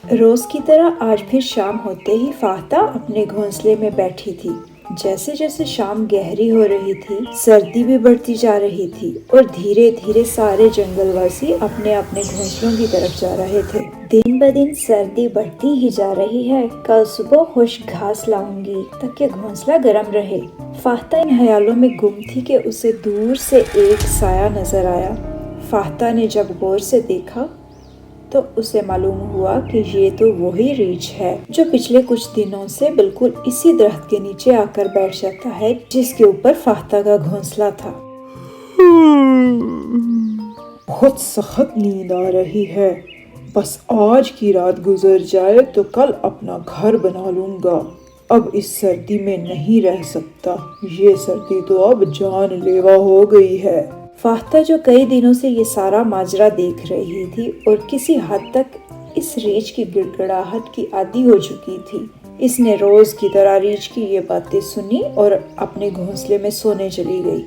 روز کی طرح آج پھر شام ہوتے ہی فاختہ اپنے گھونسلے میں بیٹھی تھی۔ جیسے جیسے شام گہری ہو رہی تھی، سردی بھی بڑھتی جا رہی تھی اور دھیرے دھیرے سارے جنگل واسی اپنے اپنے گھونسلوں کی طرف جا رہے تھے۔ دن بدن سردی بڑھتی ہی جا رہی ہے۔ کل صبح خشک گھاس لاؤں گی تاکہ گھونسلہ گرم رہے۔ فاختہ ان خیالوں میں گم تھی کہ اسے دور سے ایک سایہ نظر آیا۔ فاختہ نے جب غور سے دیکھا تو اسے معلوم ہوا کہ یہ تو وہی ریچھ ہے جو پچھلے کچھ دنوں سے بالکل اسی درخت کے نیچے آ کر بیٹھ جاتا ہے جس کے اوپر فاختہ کا گھونسلہ تھا۔ بہت سخت نیند آ رہی ہے، بس آج کی رات گزر جائے تو کل اپنا گھر بنا لوں گا۔ اب اس سردی میں نہیں رہ سکتا، یہ سردی تو اب جان لیوا ہو گئی ہے۔ فاختہ جو کئی دنوں سے یہ سارا ماجرا دیکھ رہی تھی اور کسی حد تک اس ریچھ کی گڑگڑاہٹ کی عادی ہو چکی تھی، اس نے روز کی طرح ریچھ کی یہ باتیں سنی اور اپنے گھونسلے میں سونے چلی گئی۔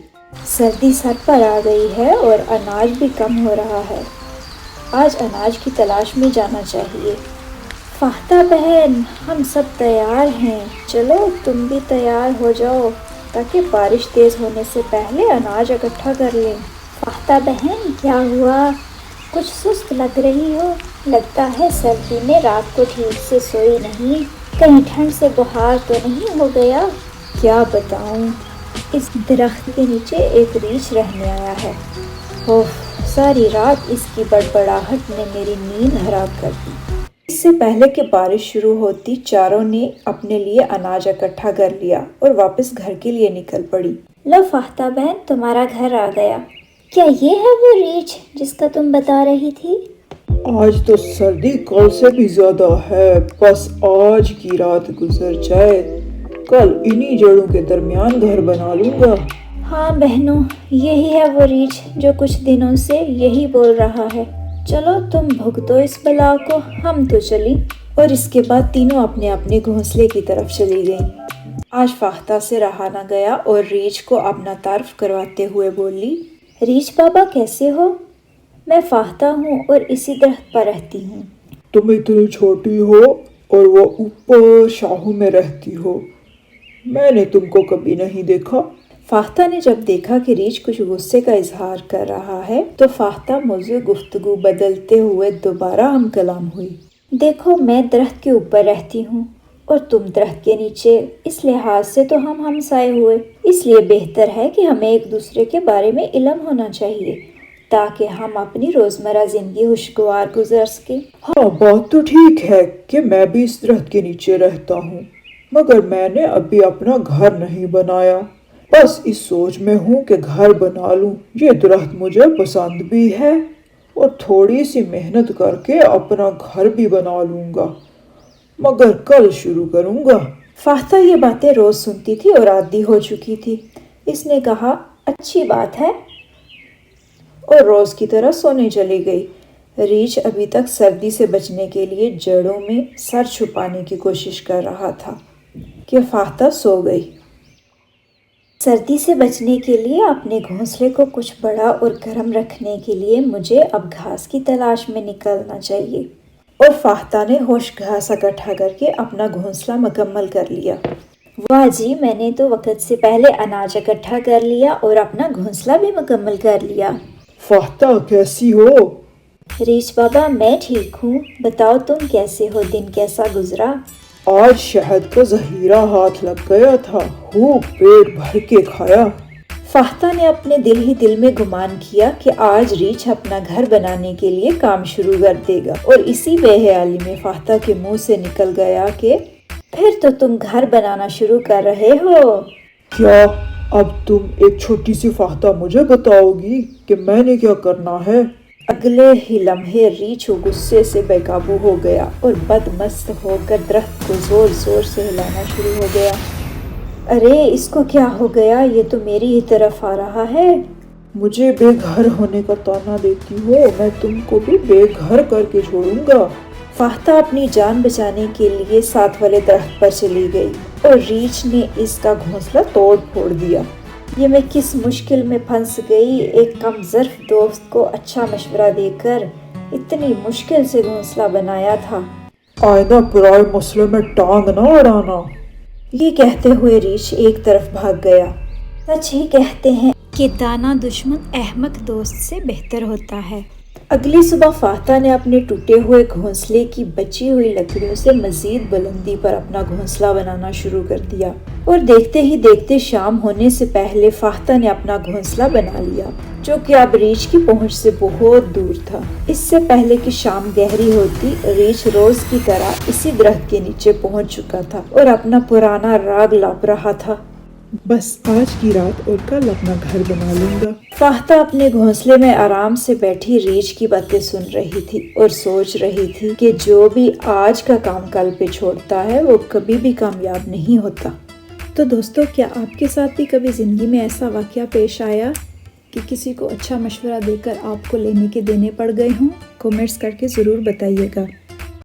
سردی سر پر آ گئی ہے اور اناج بھی کم ہو رہا ہے۔ آج اناج کی تلاش میں جانا چاہیے۔ فاختہ بہن، ہم سب تیار ہیں، چلو تم بھی تیار ہو جاؤ تاکہ بارش تیز ہونے سے پہلے اناج اکٹھا کر لیں۔ فاختہ بہن، کیا ہوا؟ کچھ سست لگ رہی ہو، لگتا ہے سردی میں رات کو ٹھیک سے سوئی نہیں، کہیں ٹھنڈ سے بخار تو نہیں ہو گیا؟ کیا بتاؤں، اس درخت کے نیچے ایک ریچھ رہنے آیا ہے۔ اوف، ساری رات اس کی بڑبڑاہٹ نے میری نیند حرام کر دی۔ اس سے پہلے کہ بارش شروع ہوتی، چاروں نے اپنے لیے اناج اکٹھا کر لیا اور واپس گھر کے لیے نکل پڑی۔ لو فاختہ بہن، تمہارا گھر آ گیا۔ کیا یہ ہے وہ ریچھ جس کا تم بتا رہی تھی؟ آج تو سردی کل سے بھی زیادہ ہے، بس آج کی رات گزر جائے، کل انہی جڑوں کے درمیان گھر بنا لوں گا۔ ہاں بہنوں، یہی ہے وہ ریچھ جو کچھ دنوں سے یہی بول رہا ہے۔ چلو تم بھگتو اس بلا کو، ہم تو چلیں۔ اور اس کے بعد تینوں اپنے اپنے گھونسلے کی طرف چلی گئیں۔ آج فاختہ سے رہا نہ گیا اور ریچھ کو اپنا تعارف کرواتے ہوئے بولی، ریچھ بابا کیسے ہو؟ میں فاختہ ہوں اور اسی درخت پر رہتی ہوں۔ تم اتنی چھوٹی ہو اور وہ اوپر شاہوں میں رہتی ہو، میں نے تم کو کبھی نہیں دیکھا۔ فاختہ نے جب دیکھا کہ ریچھ کچھ غصے کا اظہار کر رہا ہے تو فاختہ موضوع گفتگو بدلتے ہوئے دوبارہ ہم کلام ہوئی۔ دیکھو، میں درخت کے اوپر رہتی ہوں اور تم درخت کے نیچے، اس لحاظ سے تو ہم ہمسائے ہوئے۔ اس لیے بہتر ہے کہ ہمیں ایک دوسرے کے بارے میں علم ہونا چاہیے تاکہ ہم اپنی روزمرہ زندگی خوشگوار گزار سکیں۔ ہاں، بات تو ٹھیک ہے کہ میں بھی اس درخت کے نیچے رہتا ہوں، مگر میں نے ابھی اپنا گھر نہیں بنایا، بس اس سوچ میں ہوں کہ گھر بنا لوں۔ یہ درخت مجھے پسند بھی ہے اور تھوڑی سی محنت کر کے اپنا گھر بھی بنا لوں گا، مگر کل شروع کروں گا۔ فاختہ یہ باتیں روز سنتی تھی اور عادی ہو چکی تھی۔ اس نے کہا، اچھی بات ہے، اور روز کی طرح سونے چلی گئی۔ ریچھ ابھی تک سردی سے بچنے کے لیے جڑوں میں سر چھپانے کی کوشش کر رہا تھا کہ فاختہ سو گئی۔ سردی سے بچنے کے لیے اپنے گھونسلے کو کچھ بڑا اور گرم رکھنے کے لیے مجھے اب گھاس کی تلاش میں نکلنا چاہیے۔ اور فاختہ نے خشک گھاس اکٹھا کر کے اپنا گھونسلہ مکمل کر لیا۔ واہ جی، میں نے تو وقت سے پہلے اناج اکٹھا کر لیا اور اپنا گھونسلہ بھی مکمل کر لیا۔ فاختہ کیسی ہو؟ ریچھ بابا، میں ٹھیک ہوں، بتاؤ تم کیسے ہو، دن کیسا گزرا؟ آج شہد کا ذخیرہ ہاتھ لگ گیا تھا، خوب پیٹ بھر کے کھایا۔ فاختہ نے اپنے دل ہی دل میں گمان کیا کہ آج ریچھ اپنا گھر بنانے کے لیے کام شروع کر دے گا، اور اسی بے خیالی میں فاختہ کے منہ سے نکل گیا کہ پھر تو تم گھر بنانا شروع کر رہے ہو۔ کیا اب تم ایک چھوٹی سی فاختہ مجھے بتاؤ گی کہ میں نے کیا کرنا ہے؟ اگلے ہی لمحے ریچھ غصے سے بے قابو ہو گیا اور بدمست ہو کر درخت کو زور زور سے ہلانا شروع ہو گیا۔ ارے اس کو کیا ہو گیا؟ یہ تو میری ہی طرف آ رہا ہے۔ مجھے بے گھر ہونے کا طعنہ دیتی ہو، میں تم کو بھی بے گھر کر کے چھوڑوں گا۔ فاختہ اپنی جان بچانے کے لیے ساتھ والے درخت پر چلی گئی اور ریچھ نے اس کا گھونسلہ توڑ پھوڑ دیا۔ یہ میں کس مشکل میں پھنس گئی، ایک کم ظرف دوست کو اچھا مشورہ دے کر اتنی مشکل سے گھونسلہ بنایا تھا، آئندہ پرائے مسئلے میں ٹانگ نہ اڑانا۔ یہ کہتے ہوئے ریچھ ایک طرف بھاگ گیا۔ سچ ہی کہتے ہیں کہ دانا دشمن احمق دوست سے بہتر ہوتا ہے۔ اگلی صبح فاختہ نے اپنے ٹوٹے ہوئے گھونسلے کی بچی ہوئی لکڑیوں سے مزید بلندی پر اپنا گھونسلہ بنانا شروع کر دیا، اور دیکھتے ہی دیکھتے شام ہونے سے پہلے فاختہ نے اپنا گھونسلہ بنا لیا، جو کہ اب ریچھ کی پہنچ سے بہت دور تھا۔ اس سے پہلے کہ شام گہری ہوتی، ریچھ روز کی طرح اسی درخت کے نیچے پہنچ چکا تھا اور اپنا پرانا راگ لاپ رہا تھا۔ بس آج کی رات اور کل اپنا گھر بنا لوں گا۔ فاختہ اپنے گھونسلے میں آرام سے بیٹھی ریچھ کی باتیں سن رہی تھی اور سوچ رہی تھی کہ جو بھی آج کا کام کل پہ چھوڑتا ہے وہ کبھی بھی کامیاب نہیں ہوتا۔ تو دوستو، کیا آپ کے ساتھ بھی کبھی زندگی میں ایسا واقعہ پیش آیا کہ کسی کو اچھا مشورہ دے کر آپ کو لینے کے دینے پڑ گئے ہوں؟ کمنٹس کر کے ضرور بتائیے گا۔